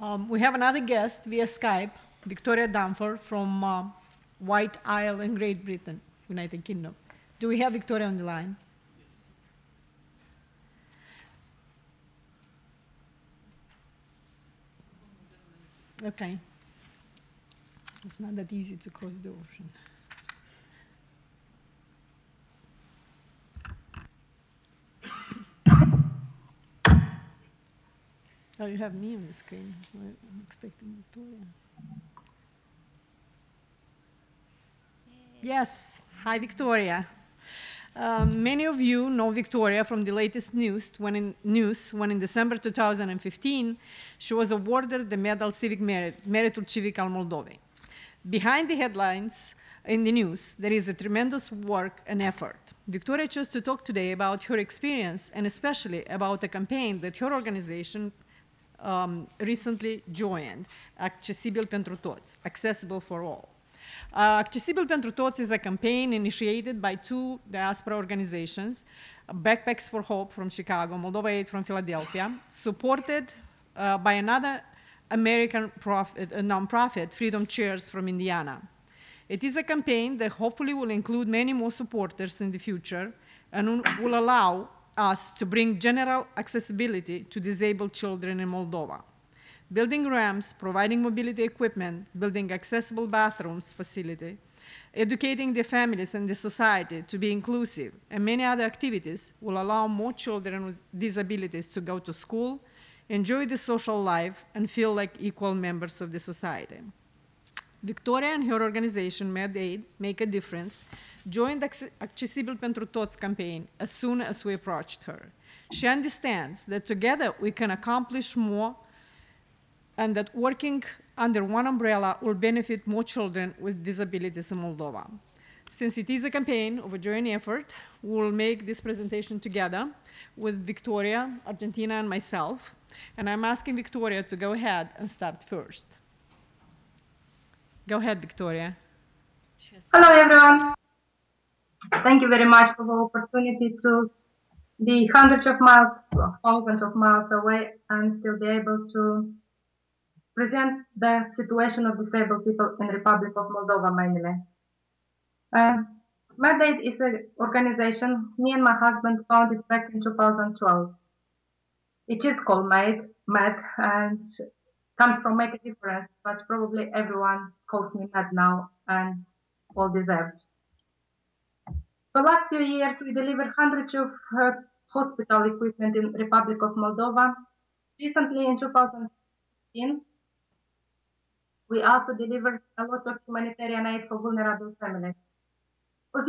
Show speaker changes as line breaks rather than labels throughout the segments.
We have another guest via Skype, Victoria Dunford from White Isle in Great Britain, United Kingdom. Do we have Victoria on the line? Yes. Okay. It's not that easy to cross the ocean. Oh, you have me on the screen. I'm expecting Victoria. Yes. Hi, Victoria. Many of you know Victoria from the latest news when in December 2015, she was awarded the Medal Civic Merit, Meritul Civic al Moldovei. Behind the headlines in the news, there is a tremendous work and effort. Victoria chose to talk today about her experience and especially about a campaign that her organization recently joined, Accesibil Pentru Toti, Accessible for All. Accesibil Pentru Toti is a campaign initiated by two diaspora organizations, Backpacks for Hope from Chicago, MADAID from Philadelphia, supported by another American nonprofit, Freedom Chairs from Indiana. It is a campaign that hopefully will include many more supporters in the future and will allow us to bring general accessibility to disabled children in Moldova. Building ramps, providing mobility equipment, building accessible bathrooms facility, educating the families and the society to be inclusive, and many other activities will allow more children with disabilities to go to school, enjoy the social life, and feel like equal members of the society. Victoria and her organization, MADAID, Make a Difference, joined the Accesibil Pentru Toți campaign as soon as we approached her. She understands that together we can accomplish more and that working under one umbrella will benefit more children with disabilities in Moldova. Since it is a campaign of a joint effort, we'll make this presentation together with Victoria, Argentina, and myself. And I'm asking Victoria to go ahead and start first. Go ahead, Victoria.
Hello, everyone. Thank you very much for the opportunity to be hundreds of miles, thousands of miles away and still be able to present the situation of disabled people in the Republic of Moldova mainly. MADAID is an organization me and my husband founded back in 2012. It is called MAD, and comes from Make a Difference, but probably everyone calls me MAD now, and all deserved. For the last few years, we delivered hundreds of hospital equipment in Republic of Moldova. Recently, in 2015, we also delivered a lot of humanitarian aid for vulnerable families. It was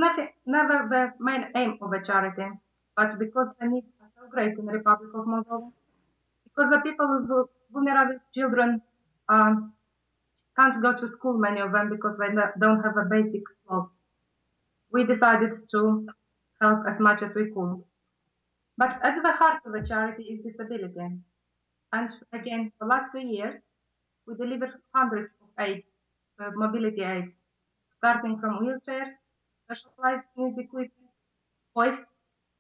never the main aim of a charity, but because the needs are so great in the Republic of Moldova, because the people with vulnerable children can't go to school, many of them, because they don't have a basic clothes. We decided to help as much as we could. But at the heart of the charity is disability. And again, for the last 3 years, we delivered hundreds of aid, mobility aids, starting from wheelchairs, specialized needs equipment, hoists,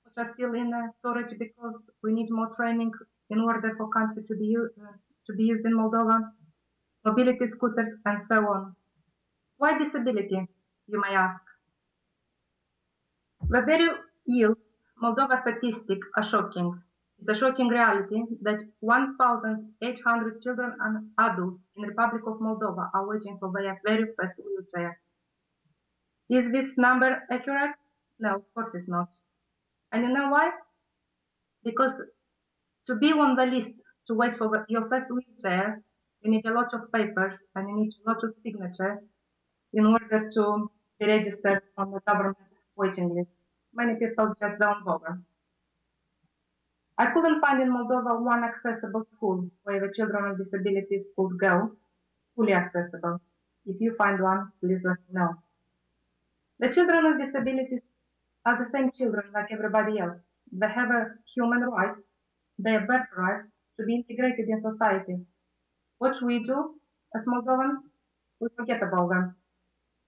which are still in storage because we need more training in order for country to be used in Moldova, mobility scooters, and so on. Why disability, you may ask? The very ill Moldova statistics are shocking. It's a shocking reality that 1,800 children and adults in the Republic of Moldova are waiting for their very first wheelchair. Is this number accurate? No, of course it's not. And you know why? Because to be on the list to wait for your first wheelchair, you need a lot of papers and you need a lot of signatures in order to be registered on the government waiting list. Many people just don't bother. I couldn't find in Moldova one accessible school where the children with disabilities could go, fully accessible. If you find one, please let me know. The children with disabilities are the same children like everybody else. They have a human right, their birthright, to be integrated in society. What we do as Moldovans, we forget about them.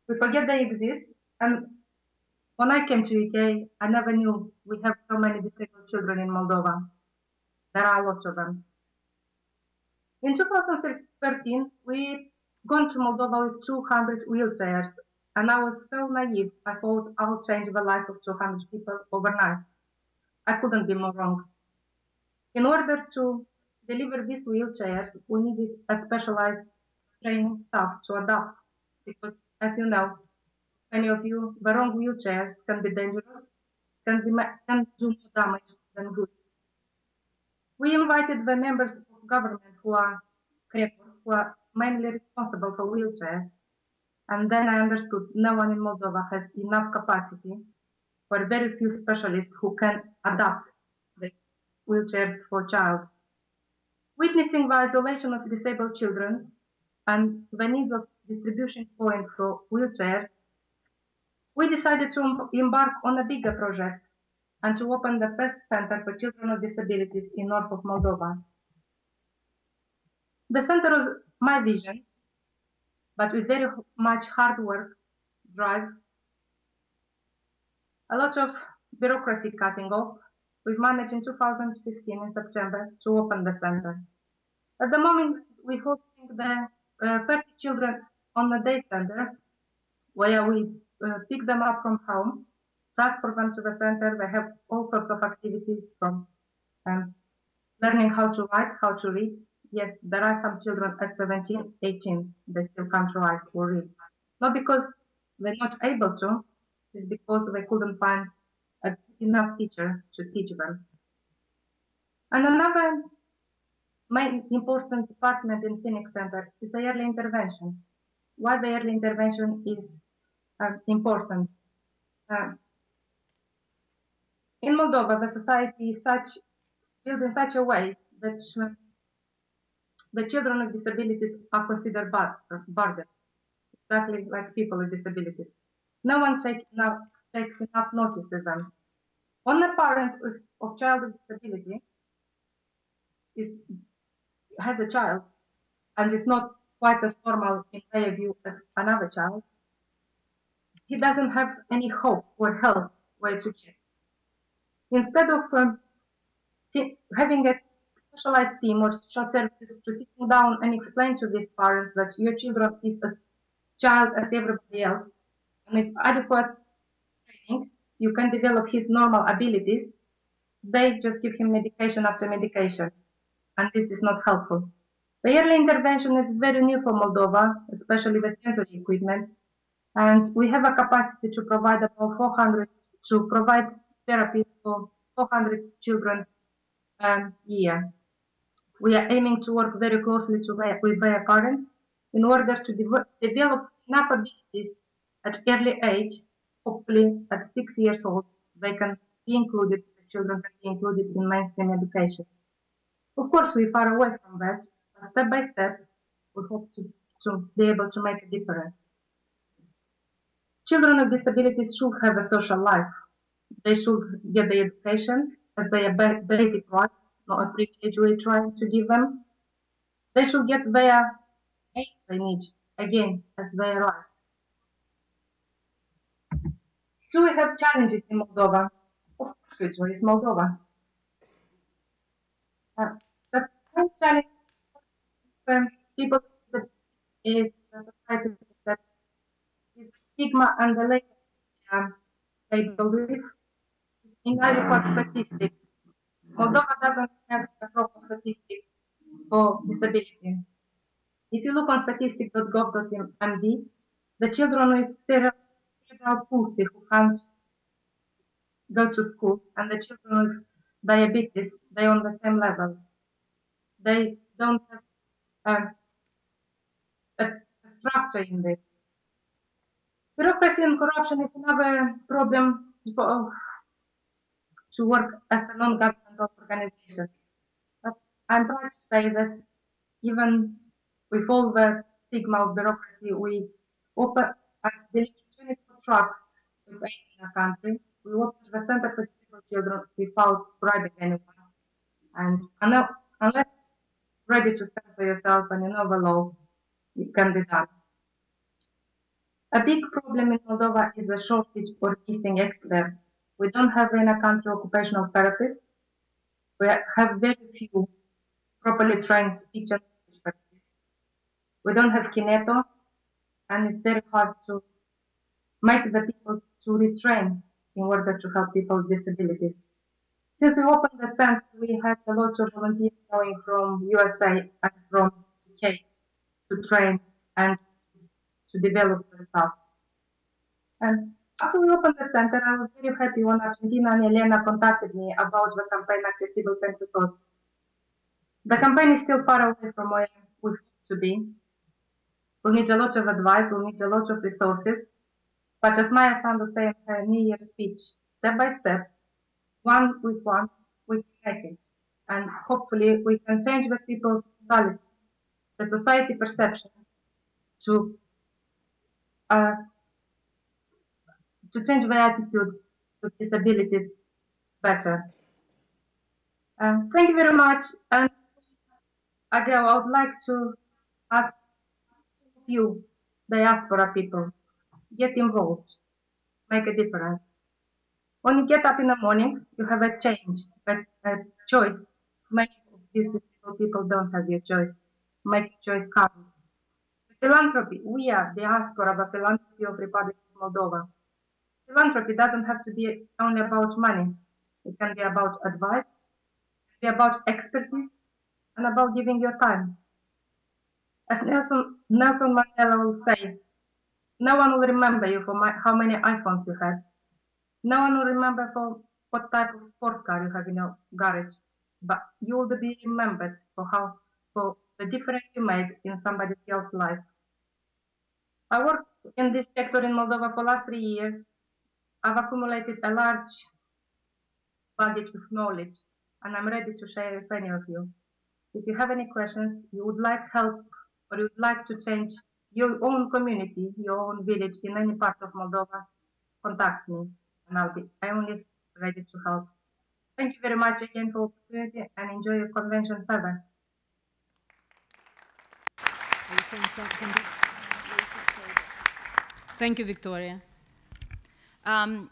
We forget they exist, and when I came to UK, I never knew we have so many disabled children in Moldova. There are lots of them. In 2013, we gone to Moldova with 200 wheelchairs, and I was so naive. I thought I would change the life of 200 people overnight. I couldn't be more wrong. In order to deliver these wheelchairs, we needed a specialized training staff to adapt, because, as you know, many of you, the wrong wheelchairs can be dangerous, can do more damage than good. We invited the members of government who are mainly responsible for wheelchairs, and then I understood no one in Moldova has enough capacity for very few specialists who can adapt the wheelchairs for child. Witnessing the isolation of disabled children and the need of distribution point for wheelchairs, we decided to embark on a bigger project and to open the first center for children with disabilities in north of Moldova. The center was my vision, but with very much hard work, drive, a lot of bureaucracy cutting off, we managed in 2015 in September to open the center. At the moment, we're hosting the 30 children on a day center where we pick them up from home, transport them to the center. They have all sorts of activities from learning how to write, how to read. Yes, there are some children at 17, 18, they still can't write or read. Not because they're not able to, it's because they couldn't find enough teacher to teach them. And another main important department in Phoenix Center is the early intervention. Why the early intervention is important. In Moldova, the society is built in such a way that the children with disabilities are considered burden, exactly like people with disabilities. No one takes enough notice of them. When a parent of child with disability has a child and is not quite as normal in their view as another child, he doesn't have any hope or help where to get. Instead of having a specialized team or social services to sitting down and explain to these parents that your children is a child as everybody else, and with adequate training, you can develop his normal abilities, they just give him medication after medication, and this is not helpful. The early intervention is very new for Moldova, especially with sensory equipment, and we have a capacity to provide about 400 to provide therapies for 400 children a year. We are aiming to work very closely with their parents in order to develop enough abilities at early age. Hopefully, at 6 years old, they can be included. The children can be included in mainstream education. Of course, we're far away from that. But step by step, we hope to be able to make a difference. Children with disabilities should have a social life. They should get the education as their basic right, not a privilege we're trying to give them. They should get their aid they need, again, as their right. Do we have challenges in Moldova? Of course we do, it's Moldova. The main challenge for people is the society perception, is stigma and the lack of they believe inadequate statistics. Moldova doesn't have a proper statistic for disability. If you look on statistics.gov.md, the children with cerebral palsy who can't go to school and the children with diabetes, they're on the same level. They don't have a structure in this. Bureaucracy and corruption is another problem to work as a non-governmental organization. But I'm proud to say that even with all the stigma of bureaucracy, we open a delivery trucks with aid in the country. We opened the Center for Disabled Children without bribing anyone. And unless you're ready to stand for yourself and you know the law, it can be done. A big problem in Moldova is the shortage or missing experts. We don't have in a country occupational therapists. We have very few properly trained speech and We don't have kineto, and it's very hard to make the people to retrain in order to help people with disabilities. Since we opened the center, we had a lot of volunteers going from USA and from UK to train and to develop the stuff. And after we opened the center, I was very happy when Argentina and Elena contacted me about the campaign Accesibil Pentru Toti. The campaign is still far away from where we hope to be. We'll need a lot of advice, we'll need a lot of resources. But as Maya Sandu said in her New Year's speech, step by step, one, we can make it. And hopefully we can change the people's mentality, the society perception to change their attitude to disabilities better. Thank you very much. And again, I would like to ask you, diaspora people, get involved, make a difference. When you get up in the morning, you have a change, a choice. Many of these people don't have your choice. Make a choice count. Philanthropy, we are diaspora, the philanthropy of Republic of Moldova. Philanthropy doesn't have to be only about money. It can be about advice, it can be about expertise, and about giving your time. As Nelson Mandela will say, no one will remember you for how many iPhones you had. No one will remember for what type of sport car you have in your garage. But you will be remembered for the difference you made in somebody else's life. I worked in this sector in Moldova for the last 3 years. I've accumulated a large baggage of knowledge, and I'm ready to share with any of you. If you have any questions, you would like help, or you would like to change your own community, your own village in any part of Moldova, contact me, and I'm only ready to help. Thank you very much again for the opportunity, and enjoy your convention further.
Thank you, Victoria.
I'm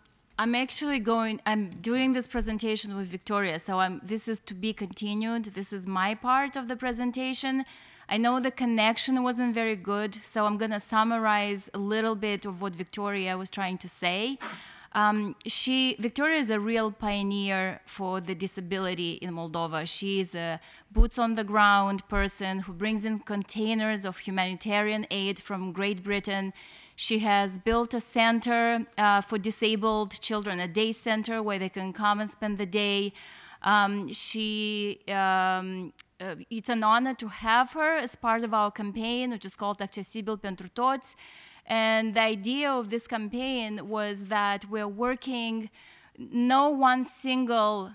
doing this presentation with Victoria, so this is to be continued. This is my part of the presentation. I know the connection wasn't very good, so I'm gonna summarize a little bit of what Victoria was trying to say. Victoria is a real pioneer for the disability in Moldova. She is a boots-on-the-ground person who brings in containers of humanitarian aid from Great Britain. She has built a center for disabled children, a day center where they can come and spend the day. It's an honor to have her as part of our campaign, which is called Accesibil Pentru Toti. And the idea of this campaign was that we're working, no one single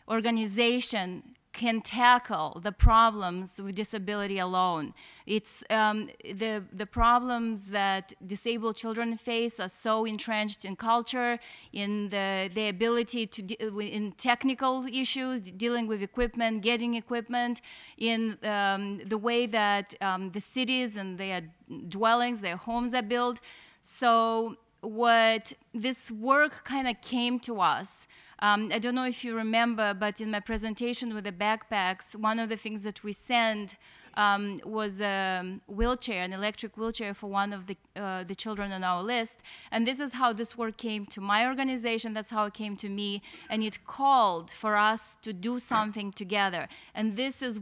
organization can tackle the problems with disability alone. It's the problems that disabled children face are so entrenched in culture, in the ability to in technical issues, dealing with equipment, getting equipment, in the way that the cities and their dwellings, their homes are built. So what this work kind of came to us. I don't know if you remember, but in my presentation with the backpacks, one of the things that we sent was a wheelchair, an electric wheelchair for one of the children on our list. And this is how this work came to my organization. That's how it came to me. And it called for us to do something together. And this is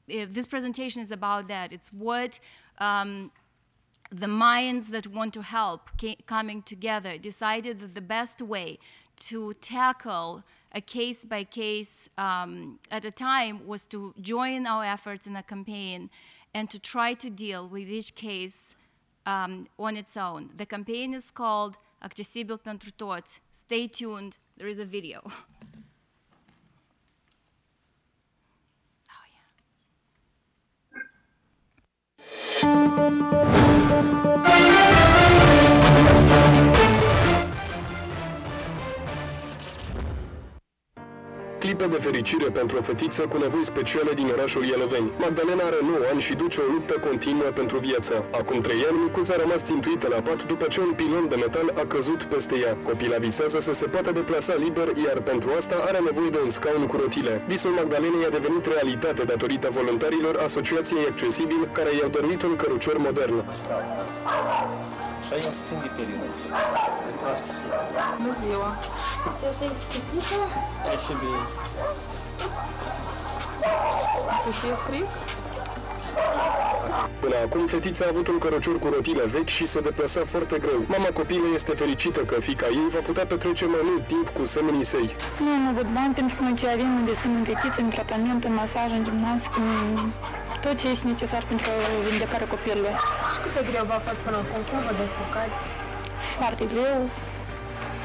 this presentation is about that. It's what the minds that want to help coming together decided that the best way to tackle a case by case at a time was to join our efforts in a campaign and to try to deal with each case on its own. The campaign is called Accesibil Pentru Toti. Stay tuned, there is a video.
Clipul clipe de fericire pentru o fetiță cu nevoi speciale din orașul Ialoveni. Magdalena are 9 ani și duce o luptă continuă pentru viață. Acum 3 ani, micuța a rămas țintuită la pat după ce un pilon de metal a căzut peste ea. Copila visează să se poată deplasa liber, iar pentru asta are nevoie de un scaun cu rotile. Visul Magdalenei a devenit realitate datorită voluntarilor Asociației Accesibil, care i-au dăruit un cărucior modern.
Bună ziua! Aceasta este fetița?
E și bine.
Să fie fric?
Până acum, fetița a avut un cărucior cu rotile vechi și se deplasa foarte greu. Mama copilei este fericită că fiica ei va putea petrece mai mult timp cu semenii săi.
Nu am avut bani pentru că noi ce avem investim în fetiță, în tratament, în masaj, în gimnastică, în tot ce este necesar pentru vindecarea copilului.
Și cât de greu v-a fost până acum? Cum vă descurcați?
Foarte greu.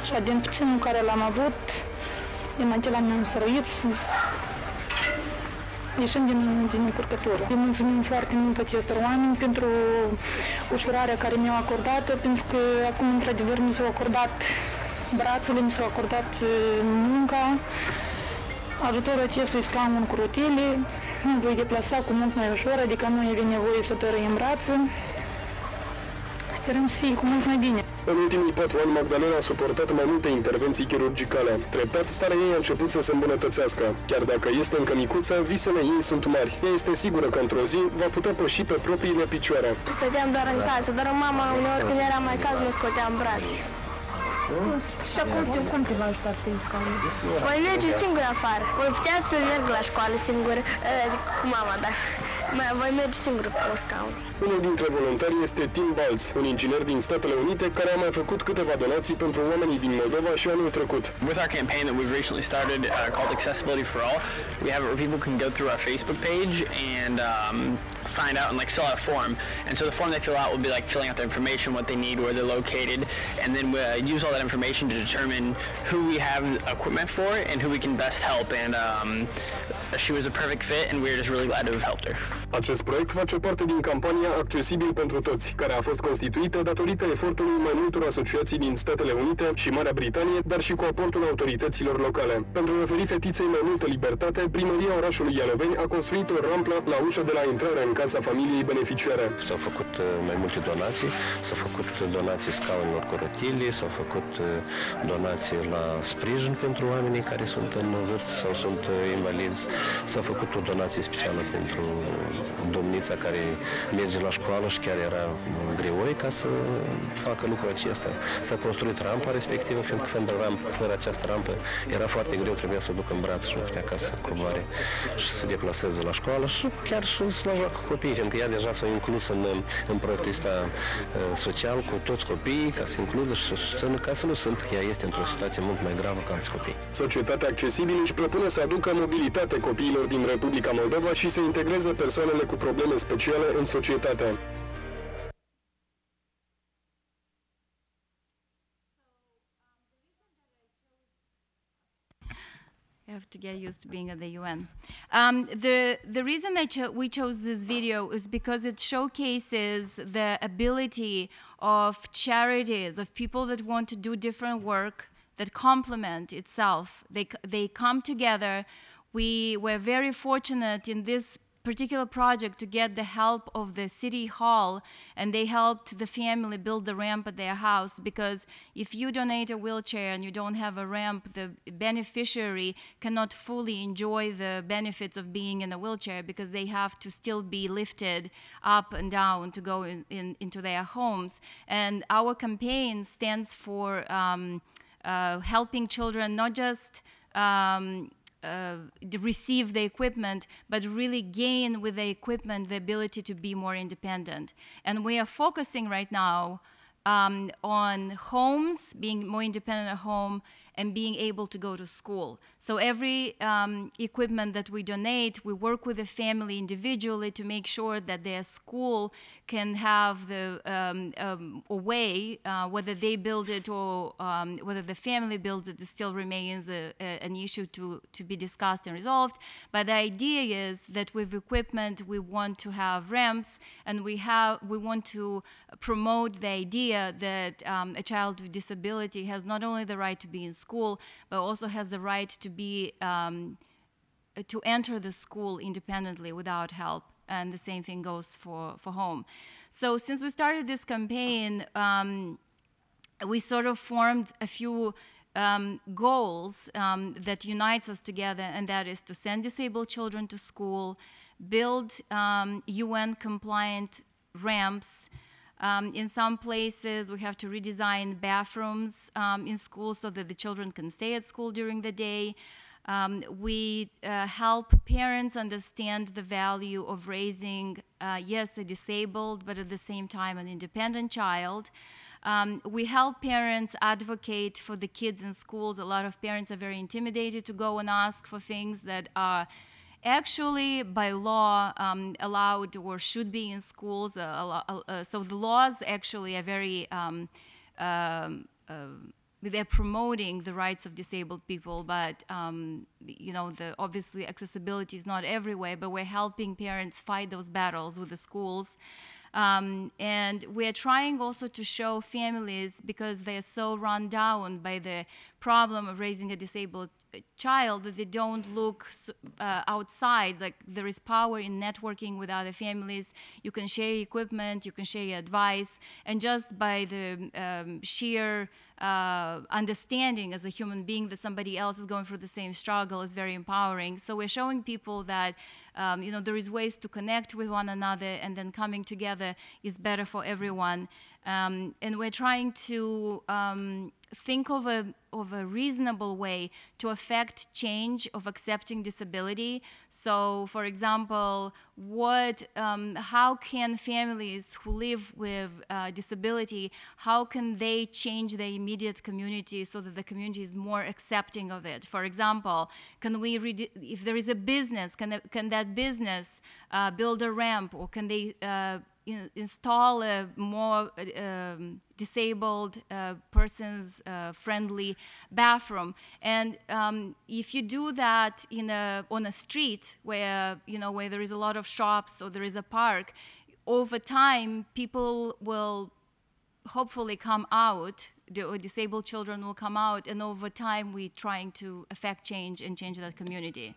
Și din puținul care l-am avut, din acela ne-am străit să ieșim din încurcătură. Îi mulțumim foarte mult acestor oameni pentru ușurarea care mi-au acordat-o, pentru că acum, într-adevăr, mi s-au acordat brațele, mi s-au acordat munca. Ajutorul acestui scaun cu rotile mă voi deplasa cu mult mai ușor, adică nu e nevoie să tărăim brațe. Sperăm să fie cu mult mai bine.
În ultimii 4 ani, Magdalena a suportat mai multe intervenții chirurgicale. Treptat, starea ei a început să se îmbunătățească. Chiar dacă este încă micuță, visele ei sunt mari. Ea este sigură că într-o zi va putea păși pe propriile picioare.
Stăteam doar în casă, dar mama uneori când era mai cald mă scoteam brațe. Și acum cum te va ajuta prin scaunul? Voi merge singur afară. Voi putea să merg la școală singur, cu mama, dar voi merge singur pe scaun.
Unul dintre voluntari este Tim Balz, un inginer din Statele Unite care a mai făcut câteva donații pentru oamenii din Moldova și anul trecut.
With our campaign that we've recently started called Accessibility for All, we have it where people can go through our Facebook page and find out and like fill out a form. And so the form they fill out will be like filling out their information, what they need, where they're located, and then we use all that information to determine who we have equipment for and who we can best help. And she was a perfect fit, and we're just really glad to have helped her.
Acest proiect face parte din campania Accesibil Pentru Toți, care a fost constituită datorită efortului mai multor asociații din Statele Unite și Marea Britanie, dar și cu aportul autorităților locale. Pentru a oferi fetiței mai multă libertate, primăria orașului Ialoveni a construit o rampă la ușa de la intrare în casa familiei beneficiare.
S-au făcut mai multe donații, s-au făcut donații scaunilor cu rotile, s-au făcut donații la sprijin pentru oamenii care sunt în vârstă sau sunt invalizi, s-a făcut o donație specială pentru domnița care merge la școală și chiar era greoi ca să facă lucrul acesta. S-a construit rampa respectivă, fiindcă fără această rampă era foarte greu, trebuia să o duc în braț și nu putea ca să coboare și să se deplaseze la școală și chiar și la joacă copiii, fiindcă ea deja s-a inclus în proiectul ăsta social cu toți copiii, ca să includă și să susțină, ca să nu sunt, că ea este într-o situație mult mai gravă ca alți copii.
Societatea Accesibil își propune să aducă mobilitate copiilor din Republica Moldova și să integreze persoanele cu probleme speciale în societate.
I have to get used to being at the UN. The reason we chose this video is because it showcases the ability of charities, of people that want to do different work that complement itself. They come together. We were very fortunate in this particular project to get the help of the city hall, and they helped the family build the ramp at their house, because if you donate a wheelchair and you don't have a ramp, the beneficiary cannot fully enjoy the benefits of being in a wheelchair, because they have to still be lifted up and down to go into their homes. And our campaign stands for helping children not just receive the equipment, but really gain with the equipment the ability to be more independent. And we are focusing right now on homes, being more independent at home, and being able to go to school. So every equipment that we donate, we work with the family individually to make sure that their school can have the a way, whether they build it or whether the family builds it, still remains an issue to be discussed and resolved. But the idea is that with equipment, we want to have ramps, and we want to promote the idea that a child with disability has not only the right to be in school, but also has the right to be to enter the school independently without help, and the same thing goes for home. So since we started this campaign, we sort of formed a few goals that unites us together, and that is to send disabled children to school, build UN-compliant ramps. In some places, we have to redesign bathrooms in schools so that the children can stay at school during the day. We help parents understand the value of raising, yes, a disabled, but at the same time an independent child. We help parents advocate for the kids in schools. A lot of parents are very intimidated to go and ask for things that are actually by law allowed or should be in schools. So the laws actually are very, they're promoting the rights of disabled people, but you know, obviously accessibility is not everywhere, but we're helping parents fight those battles with the schools. And we're trying also to show families, because they're so run down by the problem of raising a disabled child, that they don't look outside. Like, there is power in networking with other families. You can share equipment, you can share your advice, and just by the sheer understanding as a human being that somebody else is going through the same struggle is very empowering. So we're showing people that you know, there is ways to connect with one another, and then coming together is better for everyone. And we're trying to think of a reasonable way to affect change of accepting disability. So, for example, how can families who live with disability, how can they change their immediate community so that the community is more accepting of it? For example, can we, if there is a business, can that business build a ramp, or can they install a more disabled persons friendly bathroom? And if you do that on a street where, you know, where there is a lot of shops or there is a park, over time people will hopefully come out, the disabled children will come out, and over time we're trying to affect change and change that community.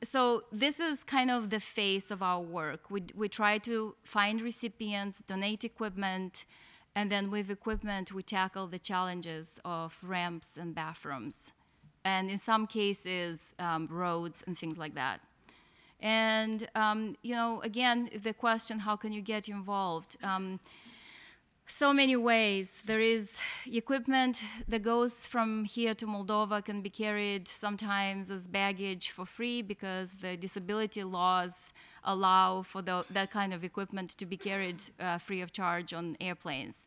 So this is kind of the face of our work. We try to find recipients, donate equipment, and then with equipment we tackle the challenges of ramps and bathrooms, and in some cases roads and things like that. And you know, again, the question, how can you get involved? So many ways. There is equipment that goes from here to Moldova, can be carried sometimes as baggage for free, because the disability laws allow for that kind of equipment to be carried free of charge on airplanes.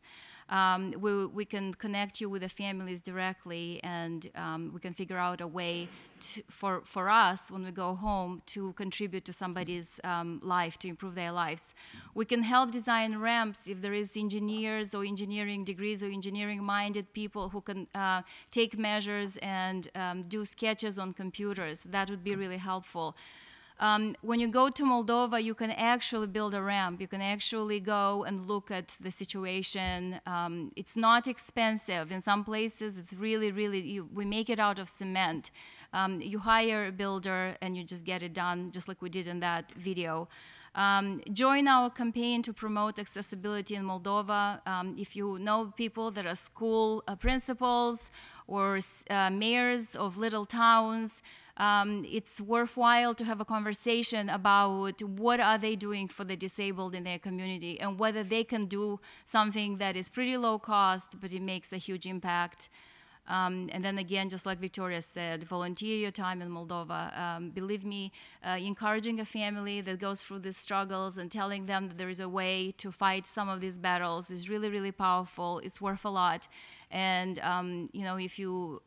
We can connect you with the families directly, and we can figure out a way for us, when we go home, to contribute to somebody's life, to improve their lives. We can help design ramps if there is engineers or engineering degrees or engineering-minded people who can take measures and do sketches on computers. That would be really helpful. When you go to Moldova, you can actually build a ramp. You can actually go and look at the situation. It's not expensive. In some places, it's really, we make it out of cement. You hire a builder and you just get it done, just like we did in that video. Join our campaign to promote accessibility in Moldova. If you know people that are school principals or mayors of little towns, it's worthwhile to have a conversation about what are they doing for the disabled in their community, and whether they can do something that is pretty low cost, but it makes a huge impact. And then again, just like Victoria said, volunteer your time in Moldova. Believe me, encouraging a family that goes through these struggles and telling them that there is a way to fight some of these battles is really, really powerful. It's worth a lot. And you know, if you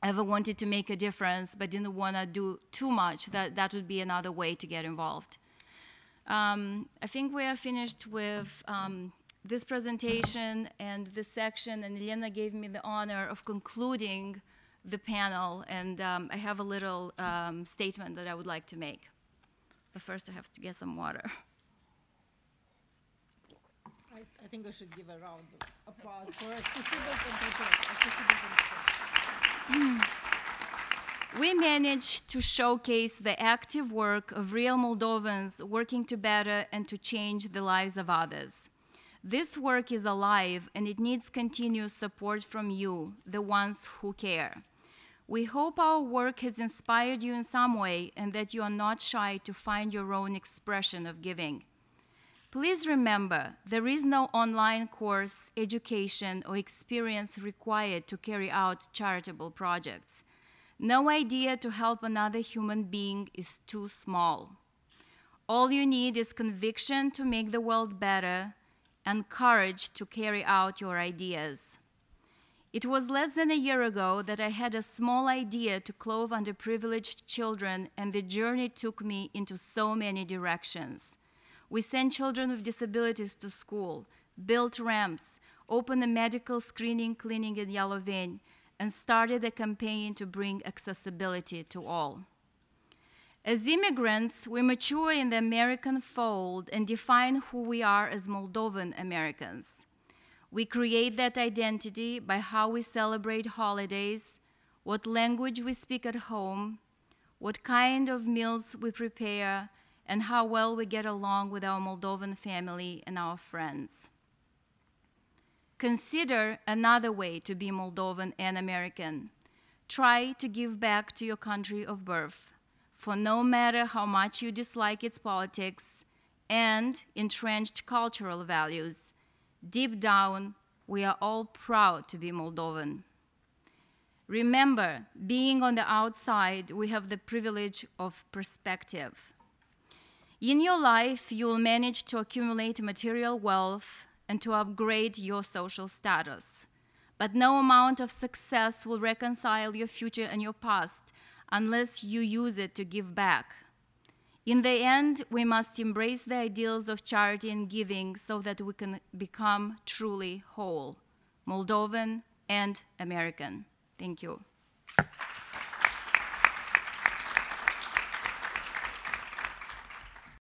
ever wanted to make a difference but didn't want to do too much, that would be another way to get involved. I think we are finished with this presentation and this section, and Elena gave me the honor of concluding the panel, and I have a little statement that I would like to make. But first I have to get some water.
I think we should give a round of applause for Accesibil Pentru Toti.
We managed to showcase the active work of real Moldovans working to better and to change the lives of others. This work is alive and it needs continuous support from you, the ones who care. We hope our work has inspired you in some way and that you are not shy to find your own expression of giving. Please remember, there is no online course, education, or experience required to carry out charitable projects. No idea to help another human being is too small. All you need is conviction to make the world better and courage to carry out your ideas. It was less than a year ago that I had a small idea to clothe underprivileged children, and the journey took me into so many directions. We sent children with disabilities to school, built ramps, opened a medical screening clinic in Ialoveni, and started a campaign to bring accessibility to all. As immigrants, we mature in the American fold and define who we are as Moldovan Americans. We create that identity by how we celebrate holidays, what language we speak at home, what kind of meals we prepare, and how well we get along with our Moldovan family and our friends. Consider another way to be Moldovan and American. Try to give back to your country of birth, for no matter how much you dislike its politics and entrenched cultural values, deep down, we are all proud to be Moldovan. Remember, being on the outside, we have the privilege of perspective. In your life, you will manage to accumulate material wealth and to upgrade your social status. But no amount of success will reconcile your future and your past unless you use it to give back. In the end, we must embrace the ideals of charity and giving so that we can become truly whole, Moldovan and American. Thank you.